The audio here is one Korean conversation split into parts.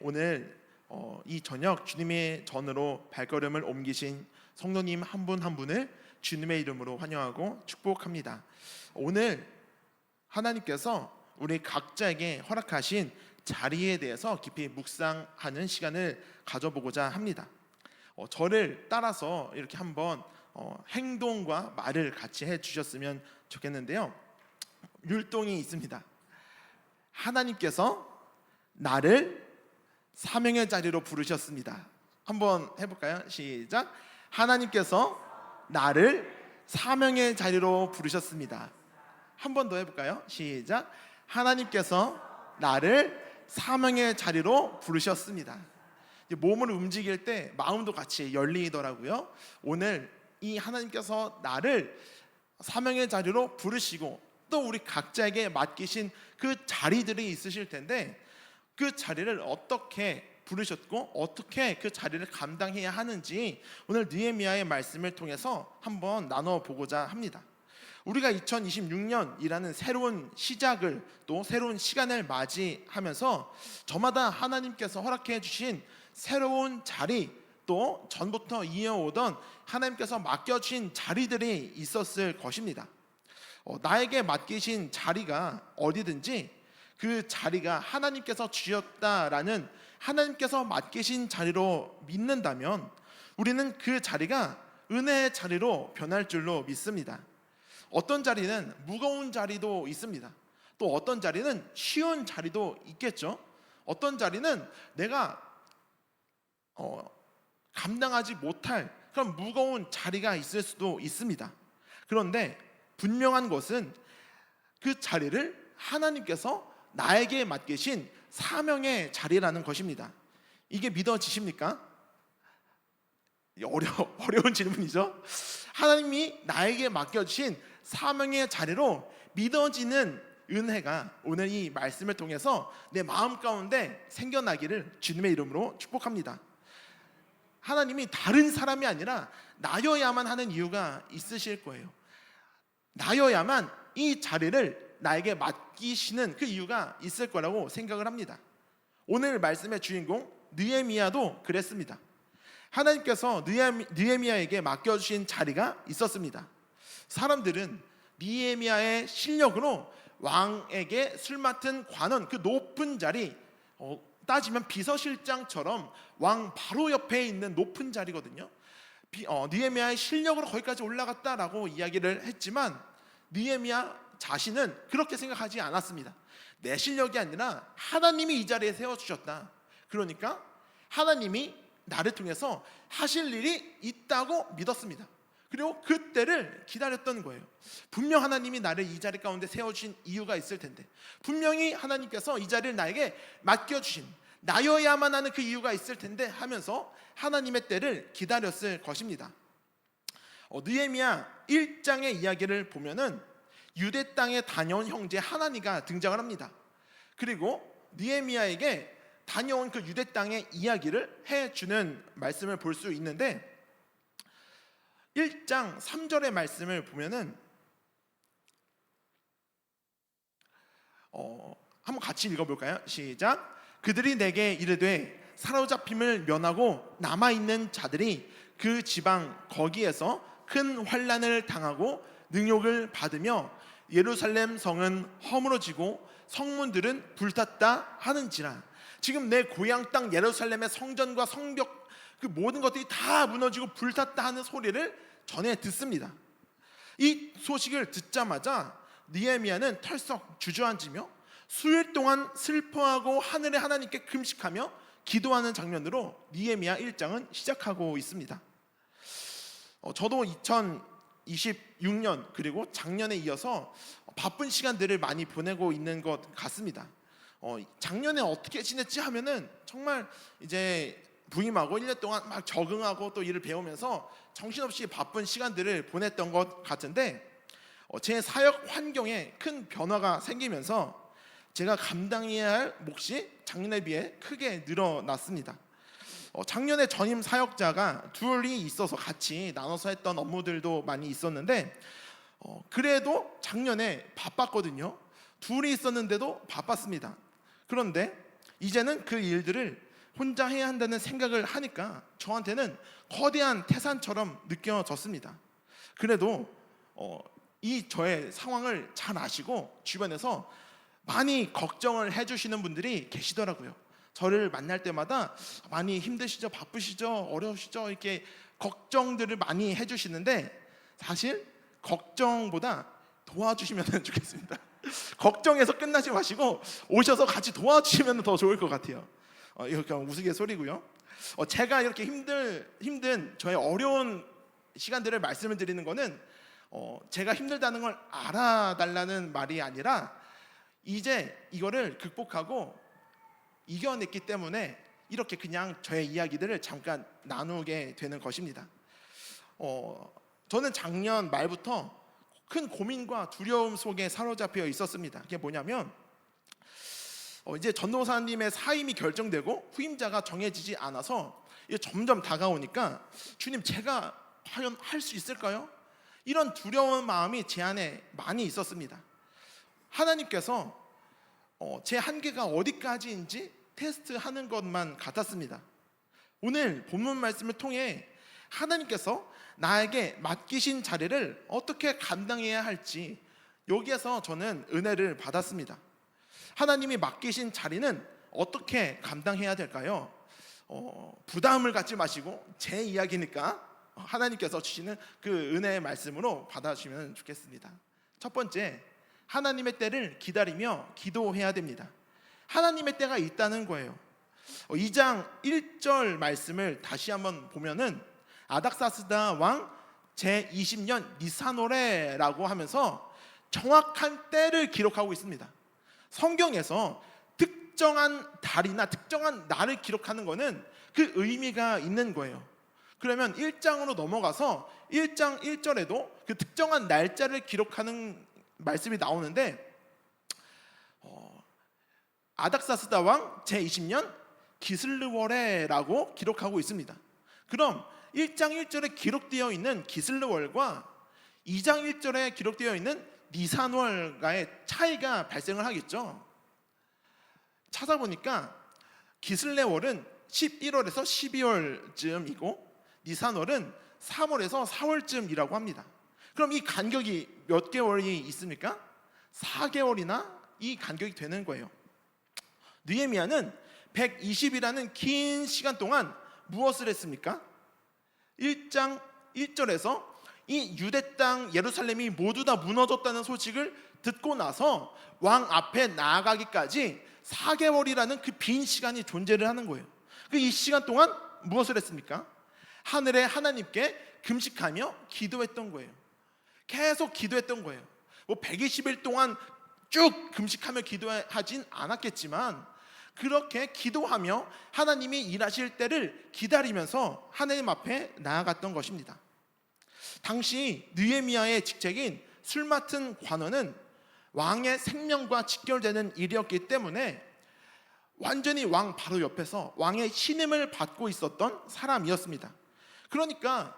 오늘 이 저녁 주님의 전으로 발걸음을 옮기신 성도님 한 분 한 분을 주님의 이름으로 환영하고 축복합니다. 오늘 하나님께서 우리 각자에게 허락하신 자리에 대해서 깊이 묵상하는 시간을 가져보고자 합니다. 저를 따라서 이렇게 한번 행동과 말을 같이 해주셨으면 좋겠는데요. 율동이 있습니다. 하나님께서 나를 사명의 자리로 부르셨습니다. 한번 해볼까요? 시작. 하나님께서 나를 사명의 자리로 부르셨습니다. 한 번 더 해볼까요? 시작. 하나님께서 나를 사명의 자리로 부르셨습니다. 몸을 움직일 때 마음도 같이 열리더라고요. 오늘 이 하나님께서 나를 사명의 자리로 부르시고 또 우리 각자에게 맡기신 그 자리들이 있으실 텐데, 그 자리를 어떻게 부르셨고 어떻게 그 자리를 감당해야 하는지 오늘 느헤미야의 말씀을 통해서 한번 나눠보고자 합니다. 우리가 2026년이라는 새로운 시작을 또 새로운 시간을 맞이하면서 저마다 하나님께서 허락해 주신 새로운 자리, 또 전부터 이어오던 하나님께서 맡겨주신 자리들이 있었을 것입니다. 나에게 맡기신 자리가 어디든지 그 자리가 하나님께서 주셨다라는, 하나님께서 맡기신 자리로 믿는다면 우리는 그 자리가 은혜의 자리로 변할 줄로 믿습니다. 어떤 자리는 무거운 자리도 있습니다. 또 어떤 자리는 쉬운 자리도 있겠죠. 어떤 자리는 내가 감당하지 못할 그런 무거운 자리가 있을 수도 있습니다. 그런데 분명한 것은 그 자리를 하나님께서 나에게 맡기신 사명의 자리라는 것입니다. 이게 믿어지십니까? 어려운 질문이죠. 하나님이 나에게 맡겨주신 사명의 자리로 믿어지는 은혜가 오늘 이 말씀을 통해서 내 마음 가운데 생겨나기를 주님의 이름으로 축복합니다. 하나님이 다른 사람이 아니라 나여야만 하는 이유가 있으실 거예요. 나여야만 이 자리를 나에게 맡기시는 그 이유가 있을 거라고 생각을 합니다. 오늘 말씀의 주인공 느헤미야도 그랬습니다. 하나님께서 느헤미야에게 맡겨주신 자리가 있었습니다. 사람들은 느헤미야의 실력으로 왕에게 술 맡은 관원, 그 높은 자리, 따지면 비서실장처럼 왕 바로 옆에 있는 높은 자리거든요. 느헤미야의 실력으로 거기까지 올라갔다라고 이야기를 했지만 느헤미야 자신은 그렇게 생각하지 않았습니다. 내 실력이 아니라 하나님이 이 자리에 세워주셨다. 그러니까 하나님이 나를 통해서 하실 일이 있다고 믿었습니다. 그리고 그때를 기다렸던 거예요. 분명 하나님이 나를 이 자리 가운데 세워주신 이유가 있을 텐데, 분명히 하나님께서 이 자리를 나에게 맡겨주신, 나여야만 하는 그 이유가 있을 텐데 하면서 하나님의 때를 기다렸을 것입니다. 느헤미야 1장의 이야기를 보면은 유대 땅에 다녀온 형제 하나니가 등장을 합니다. 그리고 느헤미야에게 다녀온 그 유대 땅의 이야기를 해주는 말씀을 볼 수 있는데, 1장 3절의 말씀을 보면은 한번 같이 읽어볼까요? 시작. 그들이 내게 이르되 사로잡힘을 면하고 남아있는 자들이 그 지방 거기에서 큰 환난을 당하고 능욕을 받으며 예루살렘 성은 허물어지고 성문들은 불탔다 하는지라. 지금 내 고향 땅 예루살렘의 성전과 성벽, 그 모든 것들이 다 무너지고 불탔다 하는 소리를 전해 듣습니다. 이 소식을 듣자마자 느헤미야는 털썩 주저앉으며 수일 동안 슬퍼하고 하늘의 하나님께 금식하며 기도하는 장면으로 느헤미야 1장은 시작하고 있습니다. 저도 2026년 그리고 작년에 이어서 바쁜 시간들을 많이 보내고 있는 것 같습니다. 작년에 어떻게 지냈지 하면은 정말 이제 부임하고 1년 동안 막 적응하고 또 일을 배우면서 정신없이 바쁜 시간들을 보냈던 것 같은데, 제 사역 환경에 큰 변화가 생기면서 제가 감당해야 할 몫이 작년에 비해 크게 늘어났습니다. 작년에 전임 사역자가 둘이 있어서 같이 나눠서 했던 업무들도 많이 있었는데, 그래도 작년에 바빴거든요. 둘이 있었는데도 바빴습니다. 그런데 이제는 그 일들을 혼자 해야 한다는 생각을 하니까 저한테는 거대한 태산처럼 느껴졌습니다. 그래도 이 저의 상황을 잘 아시고 주변에서 많이 걱정을 해주시는 분들이 계시더라고요. 저를 만날 때마다 많이 힘드시죠, 바쁘시죠, 어려우시죠, 이렇게 걱정들을 많이 해주시는데 사실 걱정보다 도와주시면 좋겠습니다. 걱정해서 끝나지 마시고 오셔서 같이 도와주시면 더 좋을 것 같아요. 이거 그냥 우스갯소리고요. 제가 이렇게 힘든 저의 어려운 시간들을 말씀을 드리는 거는 제가 힘들다는 걸 알아달라는 말이 아니라 이제 이거를 극복하고 이겨냈기 때문에 이렇게 그냥 저의 이야기들을 잠깐 나누게 되는 것입니다. 저는 작년 말부터 큰 고민과 두려움 속에 사로잡혀 있었습니다. 그게 뭐냐면 이제 전도사님의 사임이 결정되고 후임자가 정해지지 않아서 이게 점점 다가오니까 주님, 제가 과연 할 수 있을까요? 이런 두려운 마음이 제 안에 많이 있었습니다. 하나님께서 제 한계가 어디까지인지 테스트하는 것만 같았습니다. 오늘 본문 말씀을 통해 하나님께서 나에게 맡기신 자리를 어떻게 감당해야 할지 여기에서 저는 은혜를 받았습니다. 하나님이 맡기신 자리는 어떻게 감당해야 될까요? 부담을 갖지 마시고 제 이야기니까 하나님께서 주시는 그 은혜의 말씀으로 받아주시면 좋겠습니다. 첫 번째, 하나님의 때를 기다리며 기도해야 됩니다. 하나님의 때가 있다는 거예요. 2장 1절 말씀을 다시 한번 보면은 아닥사스다 왕 제20년 니사노레라고 하면서 정확한 때를 기록하고 있습니다. 성경에서 특정한 달이나 특정한 날을 기록하는 것은 그 의미가 있는 거예요. 그러면 1장으로 넘어가서 1장 1절에도 그 특정한 날짜를 기록하는 말씀이 나오는데 아닥사스다 왕 제20년 기슬르월에라고 기록하고 있습니다. 그럼 1장 1절에 기록되어 있는 기슬르월과 2장 1절에 기록되어 있는 니산월과의 차이가 발생을 하겠죠. 찾아보니까 기슬레월은 11월에서 12월쯤이고 니산월은 3월에서 4월쯤이라고 합니다. 그럼 이 간격이 몇 개월이 있습니까? 4개월이나 이 간격이 되는 거예요. 느헤미야는 120이라는 긴 시간 동안 무엇을 했습니까? 1장 1절에서 이 유대 땅 예루살렘이 모두 다 무너졌다는 소식을 듣고 나서 왕 앞에 나아가기까지 4개월이라는 그 빈 시간이 존재를 하는 거예요. 이 시간 동안 무엇을 했습니까? 하늘의 하나님께 금식하며 기도했던 거예요. 계속 기도했던 거예요. 120일 동안 쭉 금식하며 기도하진 않았겠지만 그렇게 기도하며 하나님이 일하실 때를 기다리면서 하나님 앞에 나아갔던 것입니다. 당시 느헤미야의 직책인 술 맡은 관원은 왕의 생명과 직결되는 일이었기 때문에 완전히 왕 바로 옆에서 왕의 신임을 받고 있었던 사람이었습니다. 그러니까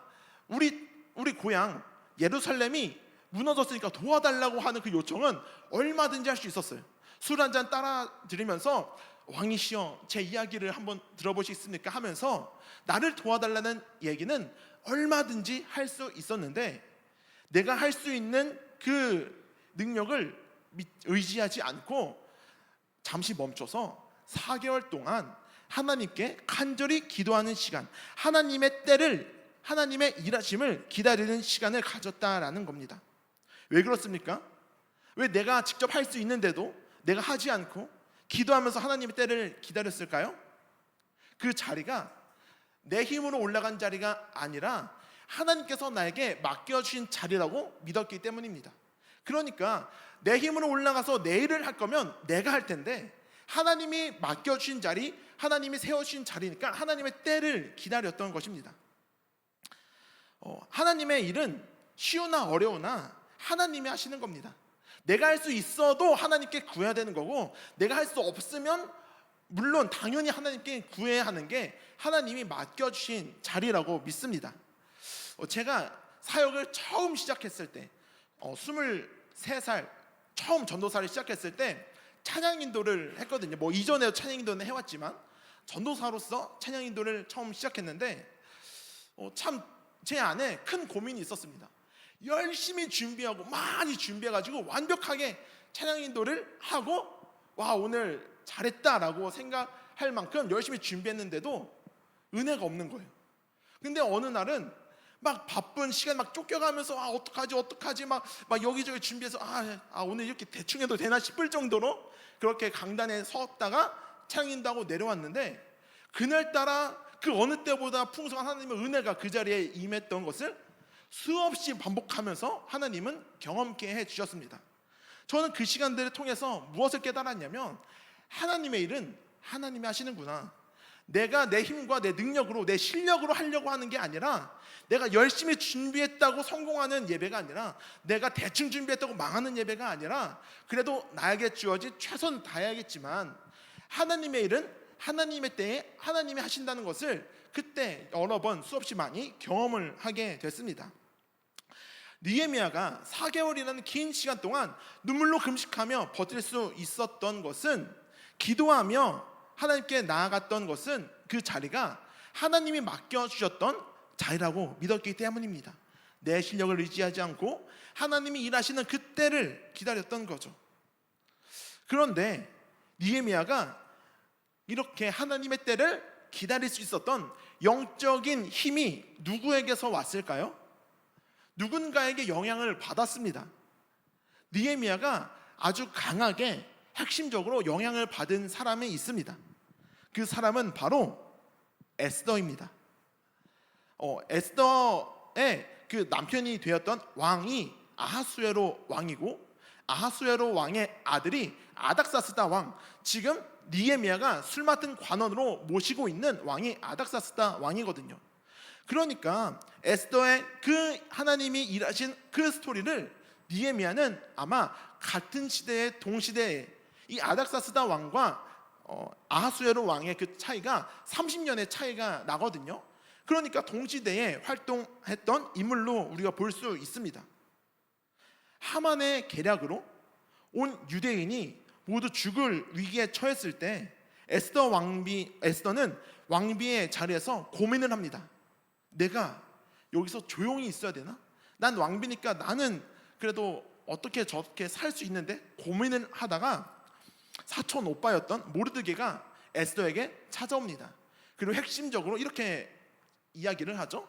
우리 고향 예루살렘이 무너졌으니까 도와달라고 하는 그 요청은 얼마든지 할 수 있었어요. 술 한잔 따라 드리면서 왕이시여 제 이야기를 한번 들어보시겠습니까 하면서 나를 도와달라는 얘기는 얼마든지 할 수 있었는데 내가 할 수 있는 그 능력을 의지하지 않고 잠시 멈춰서 4개월 동안 하나님께 간절히 기도하는 시간, 하나님의 때를, 하나님의 일하심을 기다리는 시간을 가졌다라는 겁니다. 왜 그렇습니까? 왜 내가 직접 할 수 있는데도 내가 하지 않고 기도하면서 하나님의 때를 기다렸을까요? 그 자리가 내 힘으로 올라간 자리가 아니라 하나님께서 나에게 맡겨주신 자리라고 믿었기 때문입니다. 그러니까 내 힘으로 올라가서 내 일을 할 거면 내가 할 텐데 하나님이 맡겨주신 자리, 하나님이 세워주신 자리니까 하나님의 때를 기다렸던 것입니다. 하나님의 일은 쉬우나 어려우나 하나님이 하시는 겁니다. 내가 할 수 있어도 하나님께 구해야 되는 거고 내가 할 수 없으면 물론 당연히 하나님께 구해야 하는 게 하나님이 맡겨주신 자리라고 믿습니다. 제가 사역을 처음 시작했을 때 23살 처음 전도사를 시작했을 때 찬양 인도를 했거든요. 이전에 찬양 인도는 해왔지만 전도사로서 찬양 인도를 처음 시작했는데 참 제 안에 큰 고민이 있었습니다. 열심히 준비하고 많이 준비해가지고 완벽하게 찬양 인도를 하고 와 오늘 잘했다라고 생각할 만큼 열심히 준비했는데도 은혜가 없는 거예요. 근데 어느 날은 막 바쁜 시간 막 쫓겨가면서 어떡하지 막 여기저기 준비해서 오늘 이렇게 대충 해도 되나 싶을 정도로 그렇게 강단에 섰다가 찬양 인도하고 내려왔는데 그날따라 그 어느 때보다 풍성한 하나님의 은혜가 그 자리에 임했던 것을 수없이 반복하면서 하나님은 경험케 해주셨습니다. 저는 그 시간들을 통해서 무엇을 깨달았냐면 하나님의 일은 하나님이 하시는구나. 내가 내 힘과 내 능력으로 내 실력으로 하려고 하는 게 아니라 내가 열심히 준비했다고 성공하는 예배가 아니라 내가 대충 준비했다고 망하는 예배가 아니라 그래도 나에게 주어진 최선 다해야겠지만 하나님의 일은 하나님의 때에 하나님이 하신다는 것을 그때 여러 번 수없이 많이 경험을 하게 됐습니다. 느헤미야가 4개월이라는 긴 시간 동안 눈물로 금식하며 버틸 수 있었던 것은 기도하며 하나님께 나아갔던 것은 그 자리가 하나님이 맡겨주셨던 자리라고 믿었기 때문입니다. 내 실력을 의지하지 않고 하나님이 일하시는 그때를 기다렸던 거죠. 그런데 느헤미야가 이렇게 하나님의 때를 기다릴 수 있었던 영적인 힘이 누구에게서 왔을까요? 누군가에게 영향을 받았습니다. 느헤미야가 아주 강하게 핵심적으로 영향을 받은 사람이 있습니다. 그 사람은 바로 에스더입니다. 에스더의 그 남편이 되었던 왕이 아하수에로 왕이고 아하수에로 왕의 아들이 아닥사스다 왕, 지금 느헤미야가 술 맡은 관원으로 모시고 있는 왕이 아닥사스다 왕이거든요. 그러니까 에스더의 그 하나님이 일하신 그 스토리를 느헤미야는 아마 같은 시대의 동시대에 이 아닥사스다 왕과 아하수에로 왕의 그 차이가 30년의 차이가 나거든요. 그러니까 동시대에 활동했던 인물로 우리가 볼 수 있습니다. 하만의 계략으로 온 유대인이 모두 죽을 위기에 처했을 때 에스더는 왕비의 자리에서 고민을 합니다. 내가 여기서 조용히 있어야 되나? 난 왕비니까 나는 그래도 어떻게 저렇게 살 수 있는데 고민을 하다가 사촌 오빠였던 모르드게가 에스더에게 찾아옵니다. 그리고 핵심적으로 이렇게 이야기를 하죠.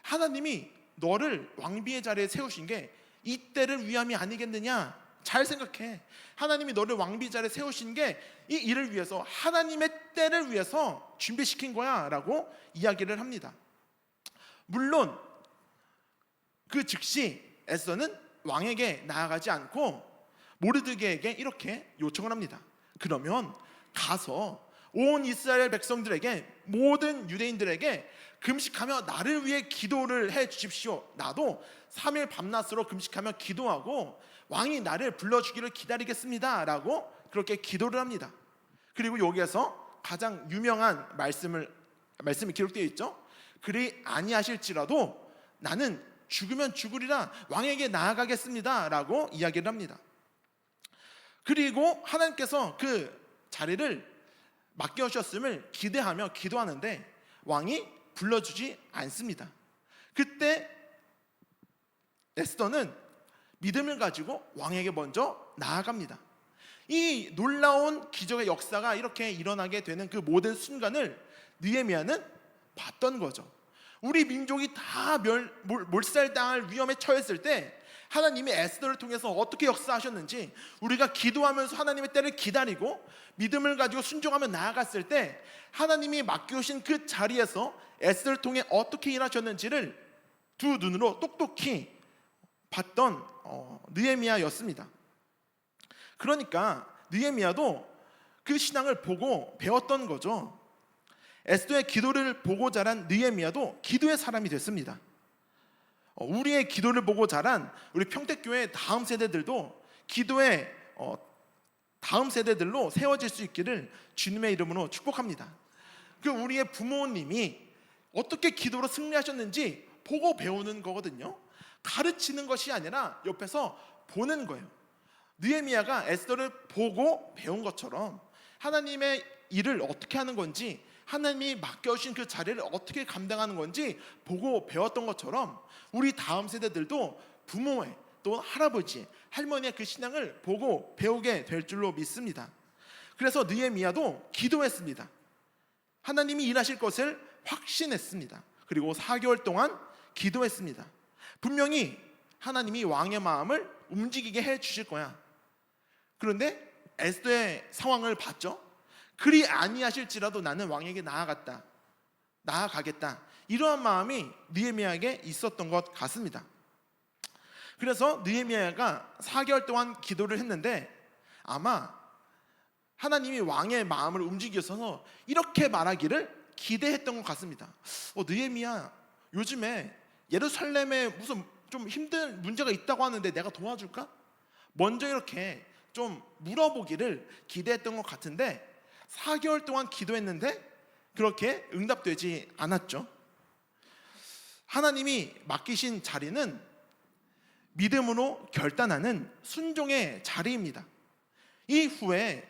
하나님이 너를 왕비의 자리에 세우신 게 이때를 위함이 아니겠느냐? 잘 생각해. 하나님이 너를 왕비 자리에 세우신 게 이 일을 위해서 하나님의 때를 위해서 준비시킨 거야 라고 이야기를 합니다. 물론 그 즉시 에스더는 왕에게 나아가지 않고 모르드게에게 이렇게 요청을 합니다. 그러면 가서 온 이스라엘 백성들에게 모든 유대인들에게 금식하며 나를 위해 기도를 해 주십시오. 나도 3일 밤낮으로 금식하며 기도하고 왕이 나를 불러주기를 기다리겠습니다 라고 그렇게 기도를 합니다. 그리고 여기에서 가장 유명한 말씀이 기록되어 있죠. 그리 아니하실지라도 나는 죽으면 죽으리라 왕에게 나아가겠습니다 라고 이야기를 합니다. 그리고 하나님께서 그 자리를 맡겨주셨음을 기대하며 기도하는데 왕이 불러주지 않습니다. 그때 에스더는 믿음을 가지고 왕에게 먼저 나아갑니다. 이 놀라운 기적의 역사가 이렇게 일어나게 되는 그 모든 순간을 느헤미야는 봤던 거죠. 우리 민족이 다 몰살당할 위험에 처했을 때 하나님이 에스더를 통해서 어떻게 역사하셨는지, 우리가 기도하면서 하나님의 때를 기다리고 믿음을 가지고 순종하며 나아갔을 때 하나님이 맡겨오신 그 자리에서 에스더를 통해 어떻게 일하셨는지를 두 눈으로 똑똑히 봤던 느헤미야였습니다. 그러니까 느헤미야도 그 신앙을 보고 배웠던 거죠. 에스더의 기도를 보고 자란 느헤미야도 기도의 사람이 됐습니다. 우리의 기도를 보고 자란 우리 평택교회 다음 세대들도 기도의 다음 세대들로 세워질 수 있기를 주님의 이름으로 축복합니다. 그 우리의 부모님이 어떻게 기도로 승리하셨는지 보고 배우는 거거든요. 가르치는 것이 아니라 옆에서 보는 거예요. 느헤미야가 에스더를 보고 배운 것처럼 하나님의 일을 어떻게 하는 건지, 하나님이 맡겨주신 그 자리를 어떻게 감당하는 건지 보고 배웠던 것처럼 우리 다음 세대들도 부모의 또 할아버지, 할머니의 그 신앙을 보고 배우게 될 줄로 믿습니다. 그래서 느헤미야도 기도했습니다. 하나님이 일하실 것을 확신했습니다. 그리고 4개월 동안 기도했습니다. 분명히 하나님이 왕의 마음을 움직이게 해 주실 거야. 그런데 에스더의 상황을 봤죠. 그리 아니하실지라도 나는 왕에게 나아가겠다. 이러한 마음이 느헤미야에게 있었던 것 같습니다. 그래서 느헤미야가 4개월 동안 기도를 했는데 아마 하나님이 왕의 마음을 움직여서 이렇게 말하기를 기대했던 것 같습니다. 느헤미야, 요즘에 예루살렘에 무슨 좀 힘든 문제가 있다고 하는데 내가 도와줄까? 먼저 이렇게 좀 물어보기를 기대했던 것 같은데 4개월 동안 기도했는데 그렇게 응답되지 않았죠. 하나님이 맡기신 자리는 믿음으로 결단하는 순종의 자리입니다. 이후에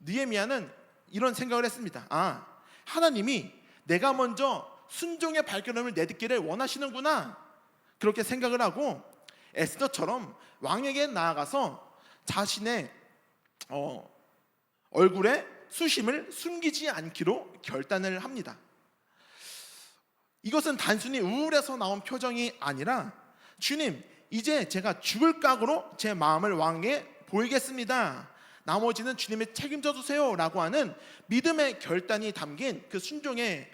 느헤미야는 이런 생각을 했습니다. 하나님이 내가 먼저 순종의 발걸음을 내딛기를 원하시는구나, 그렇게 생각을 하고 에스더처럼 왕에게 나아가서 자신의 얼굴에 수심을 숨기지 않기로 결단을 합니다. 이것은 단순히 우울해서 나온 표정이 아니라 주님, 이제 제가 죽을 각오로 제 마음을 왕에게 보이겠습니다. 나머지는 주님이 책임져 주세요 라고 하는 믿음의 결단이 담긴 그 순종의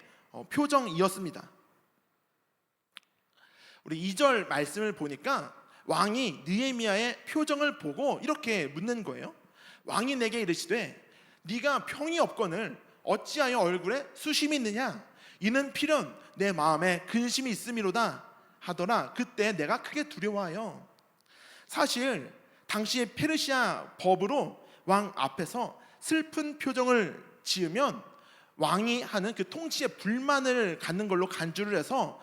표정이었습니다. 우리 2절 말씀을 보니까 왕이 느헤미야의 표정을 보고 이렇게 묻는 거예요. 왕이 내게 이르시되 네가 평이 없거늘 어찌하여 얼굴에 수심이 있느냐? 이는 필연 내 마음에 근심이 있음이로다 하더라. 그때 내가 크게 두려워하여. 사실 당시의 페르시아 법으로 왕 앞에서 슬픈 표정을 지으면 왕이 하는 그 통치에 불만을 갖는 걸로 간주를 해서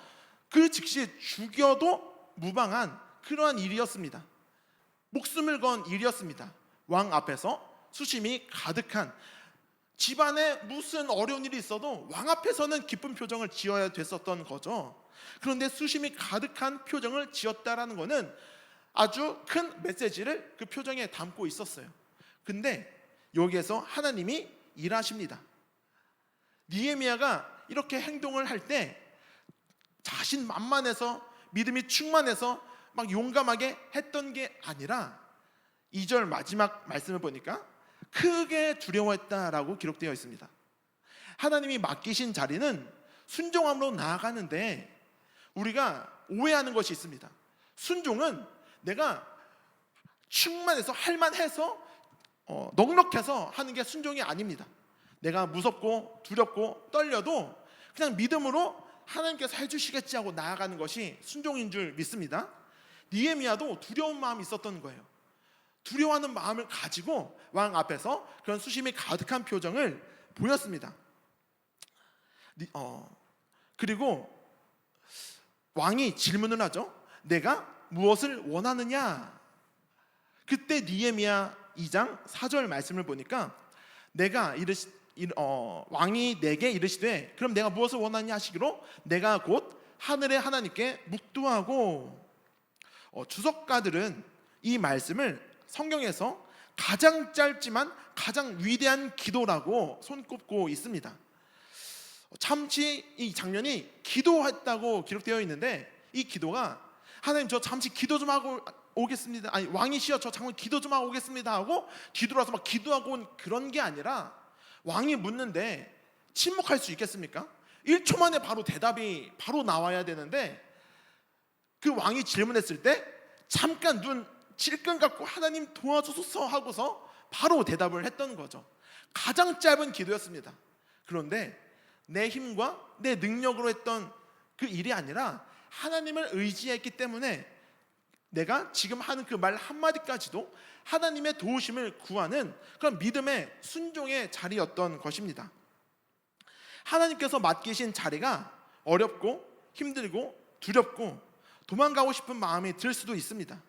그 즉시 죽여도 무방한 그러한 일이었습니다. 목숨을 건 일이었습니다. 왕 앞에서 수심이 가득한, 집안에 무슨 어려운 일이 있어도 왕 앞에서는 기쁜 표정을 지어야 됐었던 거죠. 그런데 수심이 가득한 표정을 지었다라는 것은 아주 큰 메시지를 그 표정에 담고 있었어요. 근데 여기에서 하나님이 일하십니다. 느헤미야가 이렇게 행동을 할 때 자신만만해서 믿음이 충만해서 막 용감하게 했던 게 아니라 2절 마지막 말씀을 보니까 크게 두려워했다라고 기록되어 있습니다. 하나님이 맡기신 자리는 순종함으로 나아가는데 우리가 오해하는 것이 있습니다. 순종은 내가 충만해서 할만해서 넉넉해서 하는 게 순종이 아닙니다. 내가 무섭고 두렵고 떨려도 그냥 믿음으로 하나님께서 해주시겠지 하고 나아가는 것이 순종인 줄 믿습니다. 느헤미야도 두려운 마음이 있었던 거예요. 두려워하는 마음을 가지고 왕 앞에서 그런 수심이 가득한 표정을 보였습니다. 그리고 왕이 질문을 하죠. 내가 무엇을 원하느냐? 그때 느헤미야 2장 4절 말씀을 보니까 왕이 내게 이르시되 그럼 내가 무엇을 원하냐 하시기로 내가 곧 하늘의 하나님께 묵도하고. 주석가들은 이 말씀을 성경에서 가장 짧지만 가장 위대한 기도라고 손꼽고 있습니다. 잠시 이 장면이 기도했다고 기록되어 있는데 이 기도가 하나님 저 잠시 기도 좀 하고 오겠습니다. 아니 왕이시여 저 잠깐 기도 좀 하고 오겠습니다 하고 뒤돌아서 막 기도하고 온 그런 게 아니라 왕이 묻는데 침묵할 수 있겠습니까? 1초 만에 바로 대답이 바로 나와야 되는데 그 왕이 질문했을 때 잠깐 눈 질끈 감고 하나님 도와주소서 하고서 바로 대답을 했던 거죠. 가장 짧은 기도였습니다. 그런데 내 힘과 내 능력으로 했던 그 일이 아니라 하나님을 의지했기 때문에 내가 지금 하는 그 말 한마디까지도 하나님의 도우심을 구하는 그런 믿음의 순종의 자리였던 것입니다. 하나님께서 맡기신 자리가 어렵고 힘들고 두렵고 도망가고 싶은 마음이 들 수도 있습니다.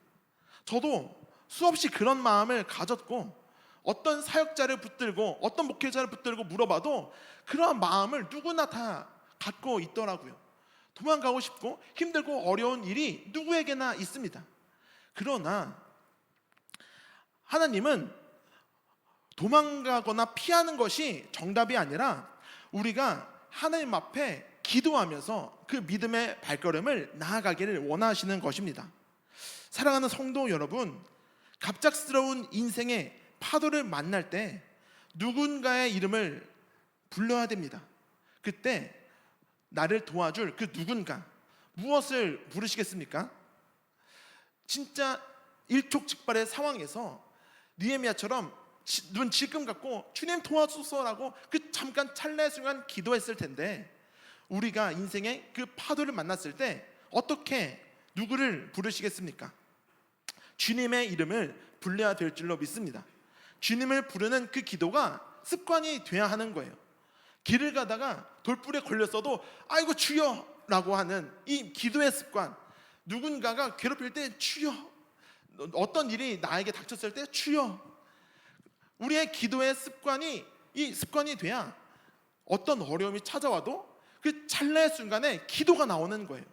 저도 수없이 그런 마음을 가졌고 어떤 사역자를 붙들고 어떤 목회자를 붙들고 물어봐도 그러한 마음을 누구나 다 갖고 있더라고요. 도망가고 싶고 힘들고 어려운 일이 누구에게나 있습니다. 그러나 하나님은 도망가거나 피하는 것이 정답이 아니라 우리가 하나님 앞에 기도하면서 그 믿음의 발걸음을 나아가기를 원하시는 것입니다. 사랑하는 성도 여러분, 갑작스러운 인생의 파도를 만날 때 누군가의 이름을 불러야 됩니다. 그때 나를 도와줄 그 누군가, 무엇을 부르시겠습니까? 진짜 일촉즉발의 상황에서 느헤미야처럼 눈 질끔 감고 주님 도와주소서라고 그 잠깐 찰나의 순간 기도했을 텐데, 우리가 인생의 그 파도를 만났을 때 어떻게 누구를 부르시겠습니까? 주님의 이름을 불러야 될 줄로 믿습니다. 주님을 부르는 그 기도가 습관이 돼야 하는 거예요. 길을 가다가 돌불에 걸렸어도 아이고 주여 라고 하는 이 기도의 습관, 누군가가 괴롭힐 때 주여, 어떤 일이 나에게 닥쳤을 때 주여, 우리의 기도의 습관이 이 습관이 돼야 어떤 어려움이 찾아와도 그 찰나의 순간에 기도가 나오는 거예요.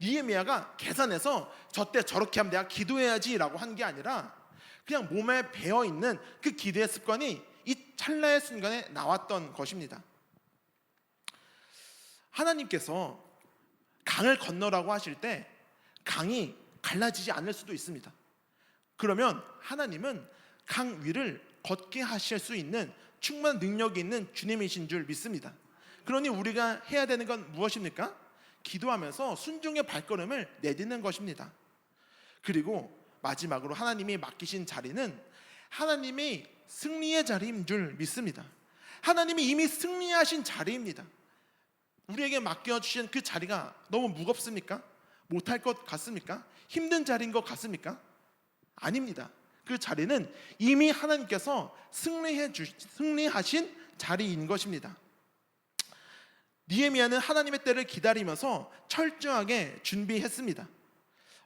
느헤미야가 계산해서 저때 저렇게 하면 내가 기도해야지 라고 한 게 아니라 그냥 몸에 배어있는 그 기도의 습관이 이 찰나의 순간에 나왔던 것입니다. 하나님께서 강을 건너라고 하실 때 강이 갈라지지 않을 수도 있습니다. 그러면 하나님은 강 위를 걷게 하실 수 있는 충분한 능력이 있는 주님이신 줄 믿습니다. 그러니 우리가 해야 되는 건 무엇입니까? 기도하면서 순종의 발걸음을 내딛는 것입니다. 그리고 마지막으로 하나님이 맡기신 자리는 하나님이 승리의 자리인 줄 믿습니다. 하나님이 이미 승리하신 자리입니다. 우리에게 맡겨주신 그 자리가 너무 무겁습니까? 못할 것 같습니까? 힘든 자리인 것 같습니까? 아닙니다. 그 자리는 이미 하나님께서 승리하신 자리인 것입니다. 느헤미야는 하나님의 때를 기다리면서 철저하게 준비했습니다.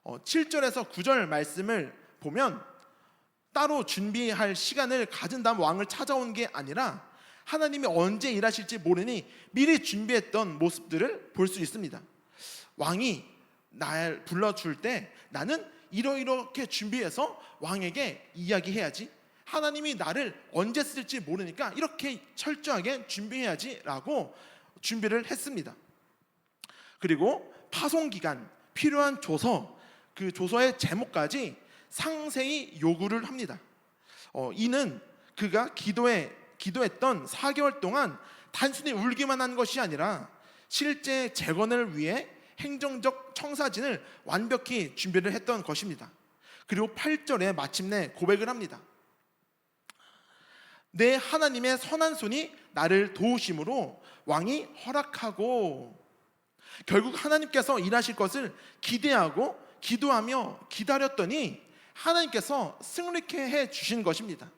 7절에서 9절 말씀을 보면 따로 준비할 시간을 가진 다음 왕을 찾아온 게 아니라 하나님이 언제 일하실지 모르니 미리 준비했던 모습들을 볼 수 있습니다. 왕이 날 불러줄 때 나는 이렇게 준비해서 왕에게 이야기해야지, 하나님이 나를 언제 쓸지 모르니까 이렇게 철저하게 준비해야지 라고 준비를 했습니다. 그리고 파송기간, 필요한 조서, 그 조서의 제목까지 상세히 요구를 합니다. 이는 그가 기도했던 4개월 동안 단순히 울기만 한 것이 아니라 실제 재건을 위해 행정적 청사진을 완벽히 준비를 했던 것입니다. 그리고 8절에 마침내 고백을 합니다. 내 하나님의 선한 손이 나를 도우심으로 왕이 허락하고, 결국 하나님께서 일하실 것을 기대하고 기도하며 기다렸더니 하나님께서 승리케 해 주신 것입니다.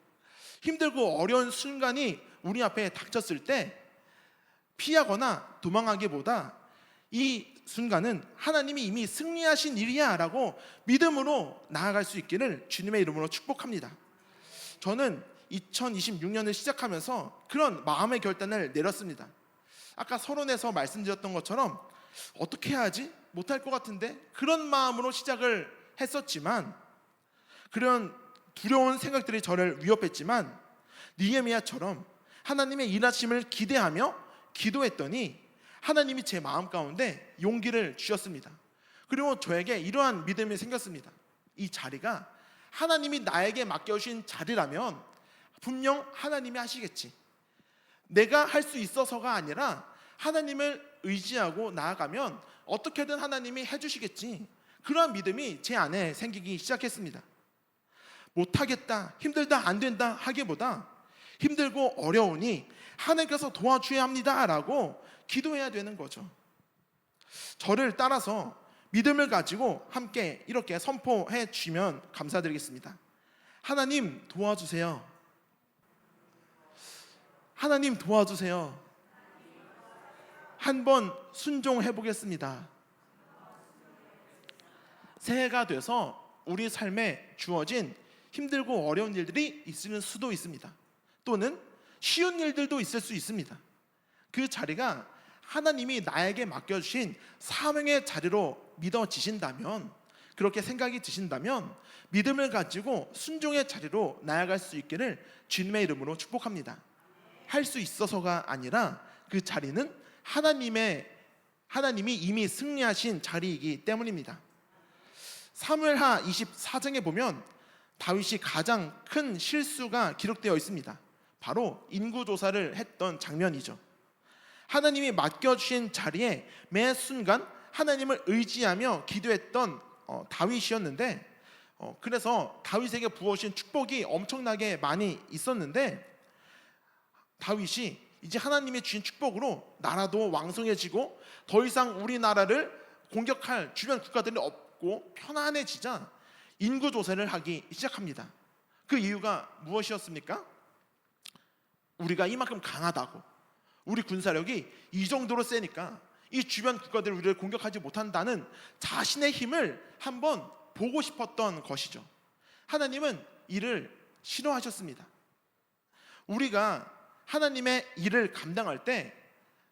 힘들고 어려운 순간이 우리 앞에 닥쳤을 때 피하거나 도망하기보다 이 순간은 하나님이 이미 승리하신 일이야 라고 믿음으로 나아갈 수 있기를 주님의 이름으로 축복합니다. 저는 2026년을 시작하면서 그런 마음의 결단을 내렸습니다. 아까 서론에서 말씀드렸던 것처럼 어떻게 해야지? 못할 것 같은데? 그런 마음으로 시작을 했었지만, 그런 두려운 생각들이 저를 위협했지만 느헤미야처럼 하나님의 일하심을 기대하며 기도했더니 하나님이 제 마음 가운데 용기를 주셨습니다. 그리고 저에게 이러한 믿음이 생겼습니다. 이 자리가 하나님이 나에게 맡겨주신 자리라면 분명 하나님이 하시겠지, 내가 할 수 있어서가 아니라 하나님을 의지하고 나아가면 어떻게든 하나님이 해주시겠지, 그러한 믿음이 제 안에 생기기 시작했습니다. 못하겠다, 힘들다, 안 된다 하기보다 힘들고 어려우니 하나님께서 도와줘야 합니다 라고 기도해야 되는 거죠. 저를 따라서 믿음을 가지고 함께 이렇게 선포해 주시면 감사드리겠습니다. 하나님 도와주세요. 하나님 도와주세요. 한번 순종해 보겠습니다. 새해가 돼서 우리 삶에 주어진 힘들고 어려운 일들이 있을 수도 있습니다. 또는 쉬운 일들도 있을 수 있습니다. 그 자리가 하나님이 나에게 맡겨주신 사명의 자리로 믿어지신다면, 그렇게 생각이 드신다면 믿음을 가지고 순종의 자리로 나아갈 수 있기를 주님의 이름으로 축복합니다. 할 수 있어서가 아니라 그 자리는 하나님이 이미 승리하신 자리이기 때문입니다. 사무엘하 24장에 보면 다윗이 가장 큰 실수가 기록되어 있습니다. 바로 인구조사를 했던 장면이죠. 하나님이 맡겨주신 자리에 매 순간 하나님을 의지하며 기도했던 다윗이었는데, 그래서 다윗에게 부어주신 축복이 엄청나게 많이 있었는데, 다윗이 이제 하나님의 주신 축복으로 나라도 왕성해지고 더 이상 우리나라를 공격할 주변 국가들이 없고 편안해지자 인구조사를 하기 시작합니다. 그 이유가 무엇이었습니까? 우리가 이만큼 강하다고, 우리 군사력이 이 정도로 세니까 이 주변 국가들이 우리를 공격하지 못한다는 자신의 힘을 한번 보고 싶었던 것이죠. 하나님은 이를 싫어하셨습니다. 우리가 하나님의 일을 감당할 때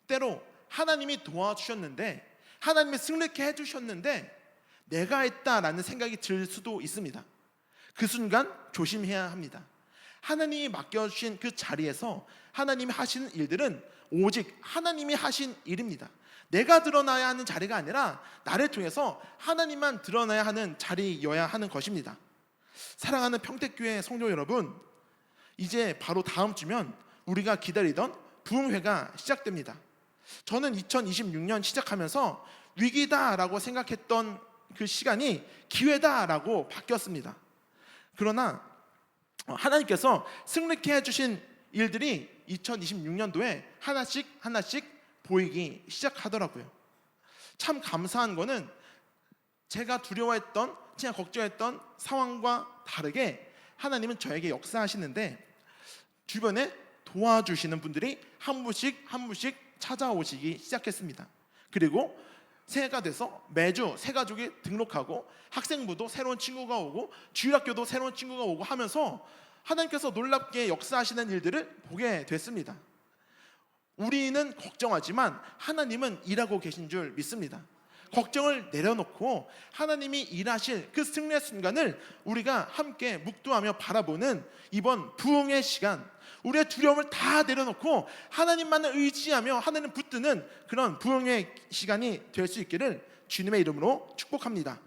때로 하나님이 도와주셨는데, 하나님이 승리케 해주셨는데 내가 했다라는 생각이 들 수도 있습니다. 그 순간 조심해야 합니다. 하나님이 맡겨주신 그 자리에서 하나님이 하시는 일들은 오직 하나님이 하신 일입니다. 내가 드러나야 하는 자리가 아니라 나를 통해서 하나님만 드러나야 하는 자리여야 하는 것입니다. 사랑하는 평택교회 성도 여러분, 이제 바로 다음 주면 우리가 기다리던 부흥회가 시작됩니다. 저는 2026년 시작하면서 위기다라고 생각했던 그 시간이 기회다라고 바뀌었습니다. 그러나 하나님께서 승리케 해주신 일들이 2026년도에 하나씩 보이기 시작하더라고요. 참 감사한 거는 제가 두려워했던, 제가 걱정했던 상황과 다르게 하나님은 저에게 역사하시는데 주변에 도와주시는 분들이 한 분씩 찾아오시기 시작했습니다. 그리고 새해가 돼서 매주 새 가족이 등록하고 학생부도 새로운 친구가 오고 주일학교도 새로운 친구가 오고 하면서 하나님께서 놀랍게 역사하시는 일들을 보게 됐습니다. 우리는 걱정하지만 하나님은 일하고 계신 줄 믿습니다. 걱정을 내려놓고 하나님이 일하실 그 승리의 순간을 우리가 함께 묵도하며 바라보는 이번 부흥의 시간, 우리의 두려움을 다 내려놓고 하나님만을 의지하며 하나님 붙드는 그런 부흥의 시간이 될 수 있기를 주님의 이름으로 축복합니다.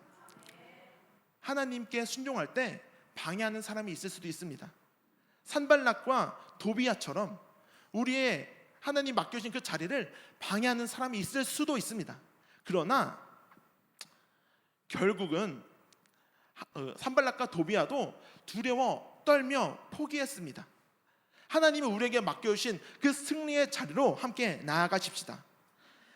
하나님께 순종할 때 방해하는 사람이 있을 수도 있습니다. 산발락과 도비야처럼 우리의 하나님 맡겨진 그 자리를 방해하는 사람이 있을 수도 있습니다. 그러나 결국은 산발락과 도비야도 두려워 떨며 포기했습니다. 하나님이 우리에게 맡겨주신 그 승리의 자리로 함께 나아가십시다.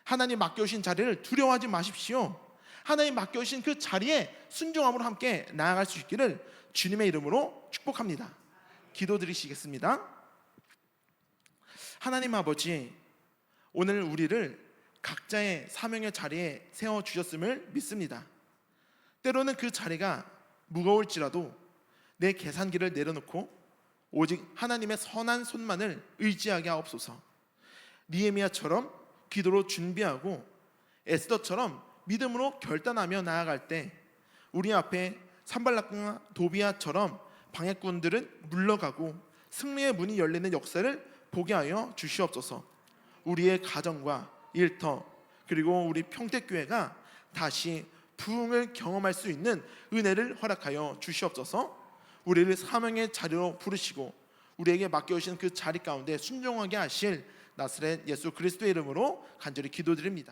하나님 맡겨주신 자리를 두려워하지 마십시오. 하나님 맡겨주신 그 자리에 순종함으로 함께 나아갈 수 있기를 주님의 이름으로 축복합니다. 기도드리시겠습니다. 하나님 아버지, 오늘 우리를 각자의 사명의 자리에 세워주셨음을 믿습니다. 때로는 그 자리가 무거울지라도 내 계산기를 내려놓고 오직 하나님의 선한 손만을 의지하게 하옵소서. 느헤미야처럼 기도로 준비하고 에스더처럼 믿음으로 결단하며 나아갈 때 우리 앞에 산발락과 도비야처럼 방해꾼들은 물러가고 승리의 문이 열리는 역사를 보게 하여 주시옵소서. 우리의 가정과 일터 그리고 우리 평택교회가 다시 부흥을 경험할 수 있는 은혜를 허락하여 주시옵소서. 우리를 사명의 자리로 부르시고 우리에게 맡겨주신 그 자리 가운데 순종하게 하실 나사렛 예수 그리스도의 이름으로 간절히 기도드립니다.